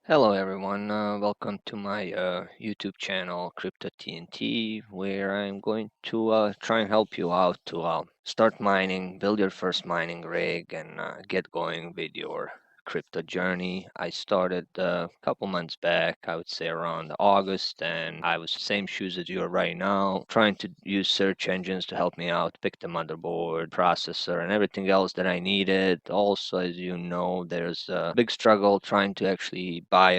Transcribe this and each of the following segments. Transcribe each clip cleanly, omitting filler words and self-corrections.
Hello everyone, welcome to my YouTube channel Crypto TNT, where I'm going to try and help you out to start mining, build your first mining rig, and get going with your crypto journey. I started a couple months back, I would say around August, and I was same shoes as you are right now, trying to use search engines to help me out, pick the motherboard, processor, and everything else that I needed. Also, as you know, there's a big struggle trying to actually buy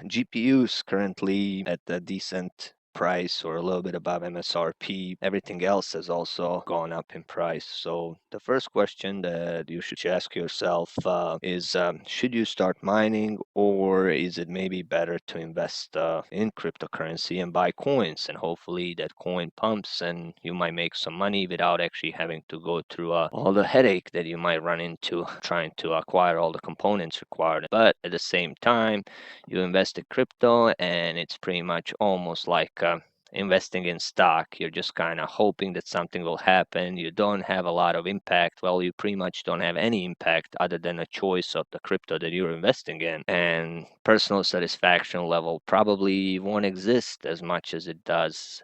GPUs currently at a decent price or a little bit above MSRP. Everything else has also gone up in price. So the first question that you should ask yourself is should you start mining, or is it maybe better to invest in cryptocurrency and buy coins, and hopefully that coin pumps and you might make some money without actually having to go through all the headache that you might run into trying to acquire all the components required. But at the same time, you invest in crypto and it's pretty much almost like investing in stock. You're just kind of hoping that something will happen. You don't have a lot of impact. Well, you pretty much don't have any impact other than a choice of the crypto that you're investing in. And personal satisfaction level probably won't exist as much as it does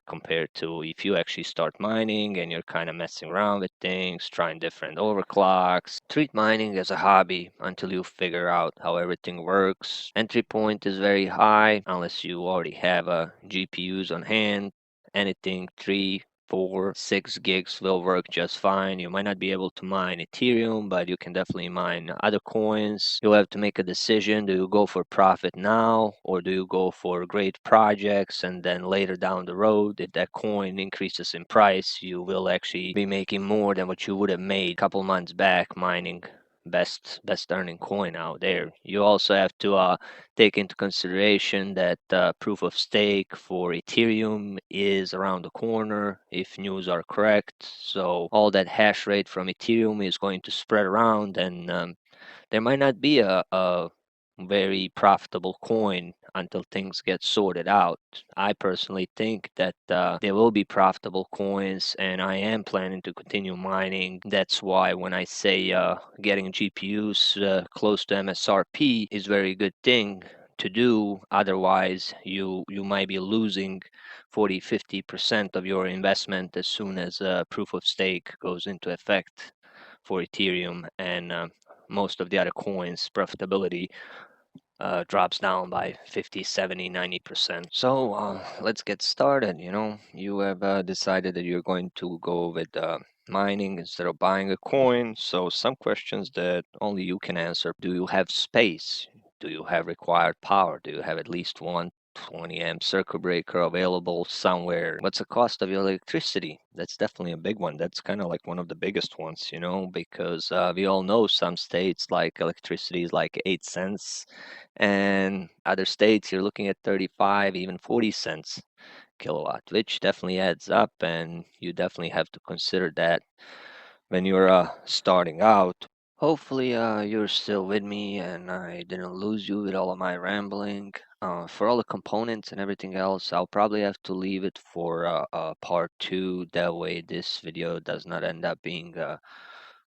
compared to if you actually start mining and you're kind of messing around with things, trying different overclocks. Treat mining as a hobby until you figure out how everything works. Entry point is very high unless you already have GPUs on hand. Anything 3, 4, 6 gigs will work just fine. You might not be able to mine Ethereum, but you can definitely mine other coins. You'll have to make a decision. Do you go for profit now, or do you go for great projects and then later down the road, if that coin increases in price, you will actually be making more than what you would have made a couple months back mining best earning coin out there. You also have to take into consideration that proof of stake for Ethereum is around the corner if news are correct. So all that hash rate from Ethereum is going to spread around, and there might not be a very profitable coin until things get sorted out. I personally think that there will be profitable coins, and I am planning to continue mining. That's why when I say getting GPUs close to MSRP is very good thing to do. Otherwise, you might be losing 40-50% of your investment as soon as proof of stake goes into effect for Ethereum, and most of the other coins profitability drops down by 50, 70, 90%. So let's get started. You have decided that you're going to go with mining instead of buying a coin. So some questions that only you can answer. Do you have space? Do you have required power? Do you have at least one 20 amp circuit breaker available somewhere? What's the cost of your electricity? That's definitely a big one. That's kind of like one of the biggest ones, because we all know some states like electricity is like 8 cents, and other states you're looking at 35, even 40 cents kilowatt, which definitely adds up, and you definitely have to consider that when you're starting out. Hopefully, you're still with me and I didn't lose you with all of my rambling. For all the components and everything else, I'll probably have to leave it for part two. That way, this video does not end up being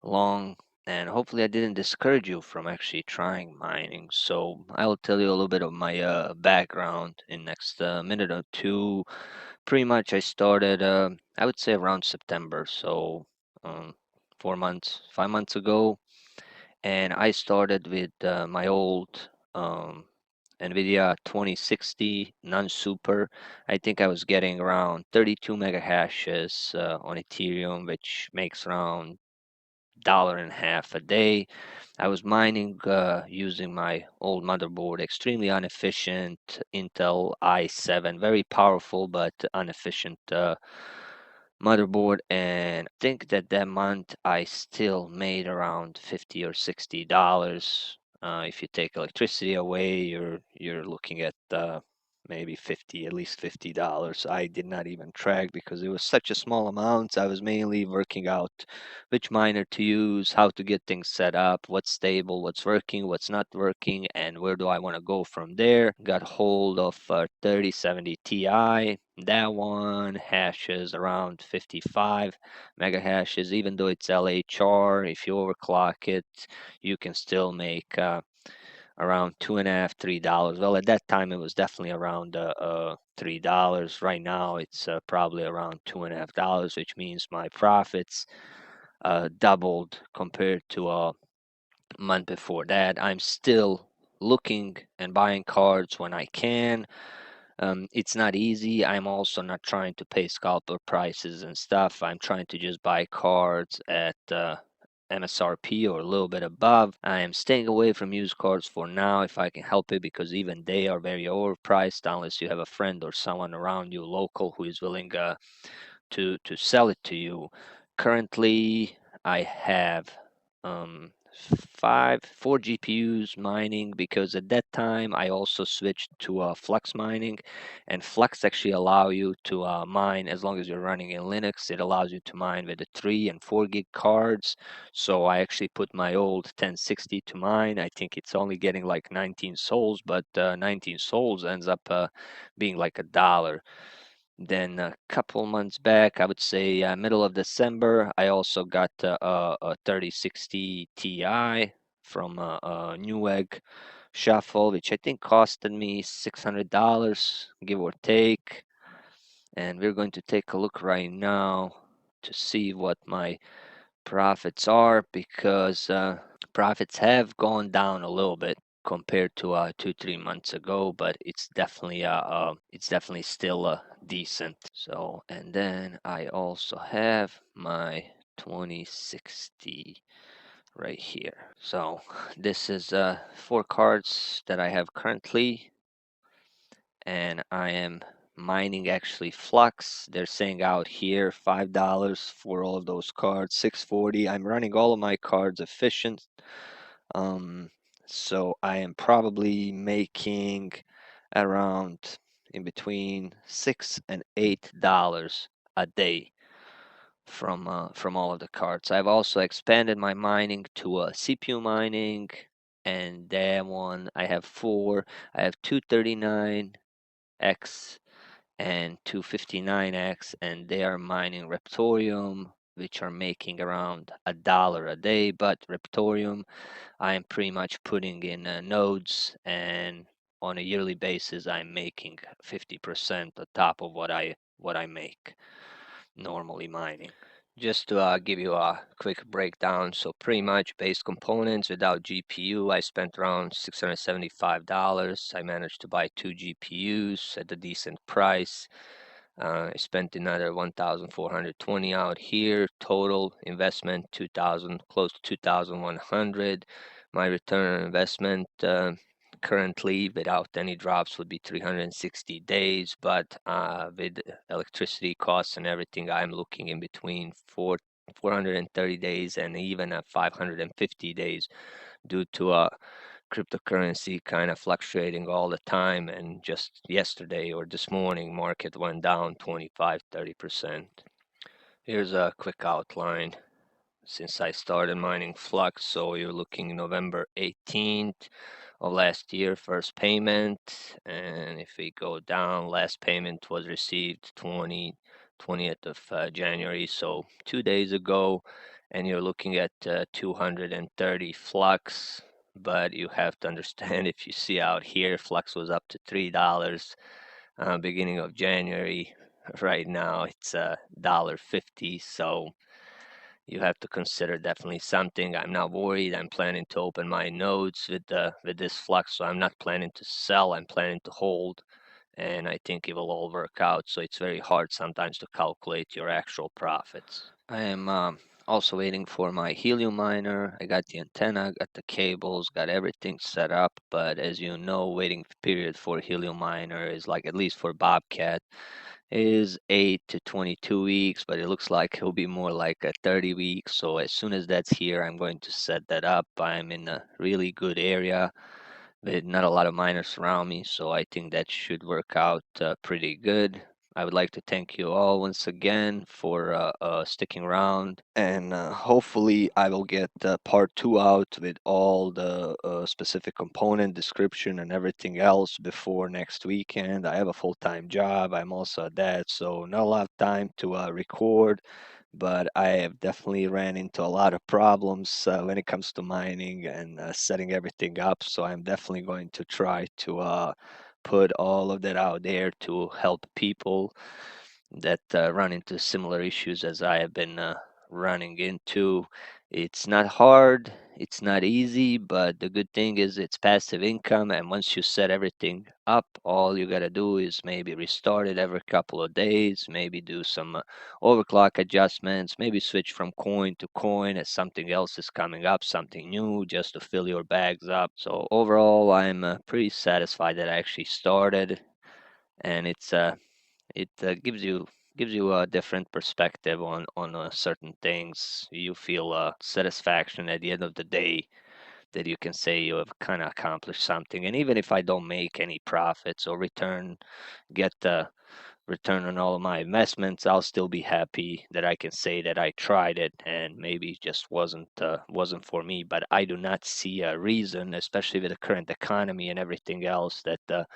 long. And hopefully, I didn't discourage you from actually trying mining. So, I'll tell you a little bit of my background in next minute or two. Pretty much, I started, I would say, around September. So, 4 months, 5 months ago, and I started with my old NVIDIA 2060 non-super. I think I was getting around 32 mega hashes on Ethereum, which makes around $1.50 a day. I was mining using my old motherboard, extremely inefficient Intel i7, very powerful but inefficient motherboard, and I think that that month I still made around 50 or $60. If you take electricity away, you're looking at maybe 50, at least $50. I did not even track because it was such a small amount. I was mainly working out which miner to use, how to get things set up, what's stable, what's working, what's not working, and where do I want to go from there. Got hold of 3070 Ti. That one hashes around 55 mega hashes. Even though it's LHR, if you overclock it, you can still make around $2.50, $3. Well, at that time it was definitely around $3. Right now it's probably around $2.50, which means my profits doubled compared to a month before that. I'm still looking and buying cards when I can. It's not easy. I'm also not trying to pay scalper prices and stuff. I'm trying to just buy cards at MSRP or a little bit above. I am staying away from used cards for now if I can help it, because even they are very overpriced unless you have a friend or someone around you local who is willing to sell it to you. Currently, I have four GPUs mining, because at that time I also switched to Flux mining, and Flux actually allow you to mine as long as you're running in Linux. It allows you to mine with the 3 and 4 gig cards. So I actually put my old 1060 to mine. I think it's only getting like 19 souls, but 19 souls ends up being like $1. Then a couple months back, I would say middle of December, I also got a 3060 Ti from Newegg Shuffle, which I think costed me $600, give or take. And we're going to take a look right now to see what my profits are, because profits have gone down a little bit compared to 2-3 months ago, but it's definitely still decent. So, and then I also have my 2060 right here. So this is 4 cards that I have currently, and I am mining actually Flux. They're saying out here $5 for all of those cards, 640. I'm running all of my cards efficient. Um, so I am probably making around in between $6 and $8 a day from all of the cards. I've also expanded my mining to CPU mining, and that one I have 4. I have 239X and 259X, and they are mining Reptorium, which are making around $1 a day. But Reptorium, I am pretty much putting in nodes, and on a yearly basis, I'm making 50% on top of what I make normally mining. Just to give you a quick breakdown, so pretty much base components without GPU, I spent around $675. I managed to buy 2 GPUs at a decent price. I spent another 1,420 out here. Total investment 2,000, close to 2,100. My return on investment currently without any drops would be 360 days, but with electricity costs and everything, I'm looking in between 430 days and even at 550 days, due to cryptocurrency kind of fluctuating all the time. And just yesterday or this morning, market went down 25-30%. Here's a quick outline since I started mining Flux. So you're looking November 18th of last year, first payment. And if we go down, last payment was received 20th of January, so 2 days ago. And you're looking at 230 Flux. But you have to understand, if you see out here, Flux was up to $3 beginning of January. Right now it's $1.50. So you have to consider definitely something. I'm not worried. I'm planning to open my nodes with this Flux, so I'm not planning to sell. I'm planning to hold, and I think it will all work out. So it's very hard sometimes to calculate your actual profits. I am also waiting for my Helium miner. I got the antenna, got the cables, got everything set up. But as you know, waiting period for Helium miner is like, at least for Bobcat, is 8 to 22 weeks, but it looks like it'll be more like a 30 weeks. So as soon as that's here, I'm going to set that up. I'm in a really good area with not a lot of miners around me, so I think that should work out pretty good. I would like to thank you all once again for sticking around, and hopefully I will get part 2 out with all the specific component description and everything else before next weekend. I have a full-time job. I'm also a dad, so not a lot of time to record, but I have definitely ran into a lot of problems when it comes to mining and setting everything up. So I'm definitely going to try to put all of that out there to help people that run into similar issues as I have been running into. It's not hard, it's not easy, but the good thing is it's passive income. And once you set everything up, all you got to do is maybe restart it every couple of days, maybe do some overclock adjustments, maybe switch from coin to coin as something else is coming up, something new, just to fill your bags up. So overall, I'm pretty satisfied that I actually started, and it gives you a different perspective on certain things. You feel satisfaction at the end of the day that you can say you have kind of accomplished something. And even if I don't make any profits or get the return on all of my investments, I'll still be happy that I can say that I tried it and maybe it just wasn't for me. But I do not see a reason, especially with the current economy and everything else, that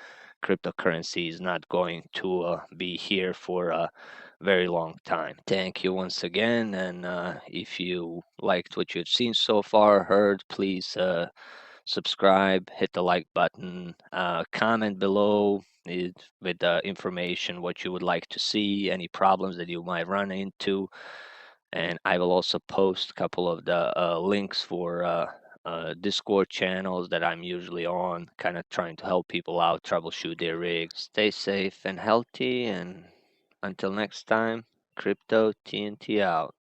cryptocurrency is not going to be here for a very long time. Thank you once again, and if you liked what you've seen so far, heard, please subscribe, hit the like button, comment below with information what you would like to see, any problems that you might run into, and I will also post a couple of the links for Discord channels that I'm usually on, kind of trying to help people out troubleshoot their rigs. Stay safe and healthy, and until next time, Crypto TNT out.